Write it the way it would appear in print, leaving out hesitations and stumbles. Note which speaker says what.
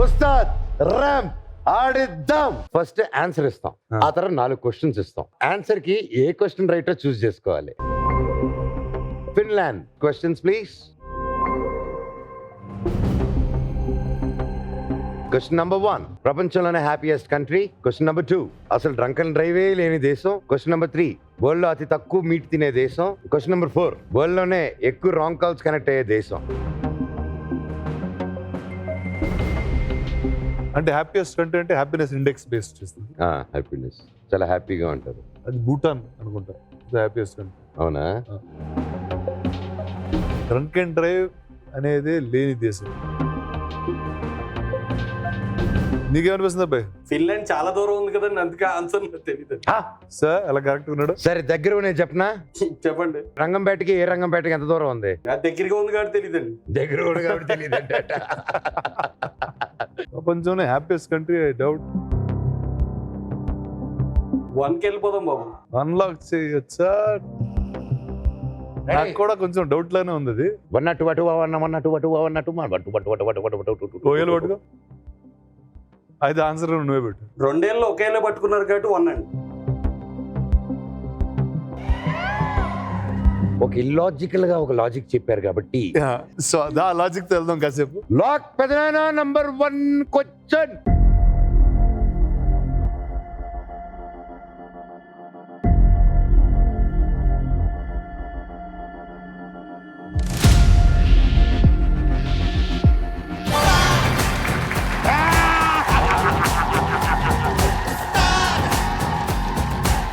Speaker 1: Ustaad ramp ఆడిద్దాం. First answer ఇస్తాం, ఆ తర్వాత 4 క్వశ్చన్స్ ఇస్తాం. ఆన్సర్ కి ఏ క్వశ్చన్ రైటర్ చూస్ చేసుకోవాలి. Finland questions please. Question number 1, ప్రపంచంలోనే హ్యాపీయెస్ట్ కంట్రీ. క్వశ్చన్ నెంబర్ 2, అసలు డ్రంక్ అండ్ డ్రైవే లేని దేశం. క్వశ్చన్ నెంబర్ 3, వరల్డ్ లో అతి తక్కువ మీట్ తినే దేశం. క్వశ్చన్ నెంబర్ 4, వరల్డ్ లోనే ఎక్కువ రాంగ్ కాల్స్ కనెక్ట్ అయ్యే దేశం.
Speaker 2: అంటే హ్యాపీయెస్ట్ కంట్రీ అంటే హ్యాపీనెస్ ఇండెక్స్ బేస్డ్ చేస్తుంది.
Speaker 1: హ్యాపీనెస్, చాలా హ్యాపీగా ఉంటారు.
Speaker 2: అది భూటాన్ అనుకుంటా హ్యాపీయెస్ట్ కంట్రీ.
Speaker 1: అవునా?
Speaker 2: డ్రంక్ అండ్ డ్రైవ్ అనేది లేని దేశం. నీకేమనిపిస్తుంది అబ్బాయి?
Speaker 3: ఫిన్లాండ్ చాలా దూరం ఉంది కదండి, అందుకే ఆన్సర్ తెలియదు
Speaker 2: సార్ అలా కరెక్ట్ ఉన్నాడు.
Speaker 1: సరే దగ్గర నేను చెప్పనా,
Speaker 3: చెప్పండి.
Speaker 1: రంగంపేటకి ఏ రంగంపేటకి ఎంత దూరం ఉంది?
Speaker 3: దగ్గరగా ఉంది కాబట్టి తెలియదండి.
Speaker 1: దగ్గర కూడా కాబట్టి తెలియదు అంటే
Speaker 2: ప్రపంచంలో హ్యాపీయెస్ట్ కంట్రీ ఐ డౌట్.
Speaker 3: 1కి వెళ్ళిపోదాం బాబు.
Speaker 2: అన్లాక్ చేయొచ్చా? నాకు కూడా కొంచెం డౌట్ లానే ఉంది అది.
Speaker 1: వన్నట్టు అటు వన్నట్టు
Speaker 2: ఓయలు పట్టుకో. అయితే ఆన్సర్ నువ్వే పెట్టు.
Speaker 3: 2 ఏళ్ళు ఒకేలా పట్టుకున్నారు కాబట్టి 1 అండి.
Speaker 1: ఒక ఇల్లాజికల్ గా ఒక లాజిక్ చెప్పారు కాబట్టి
Speaker 2: సో దా లాజిక్ వెళ్దాం కాసేపు.
Speaker 1: లాక్ పెదనానా నంబర్ 1 క్వశ్చన్.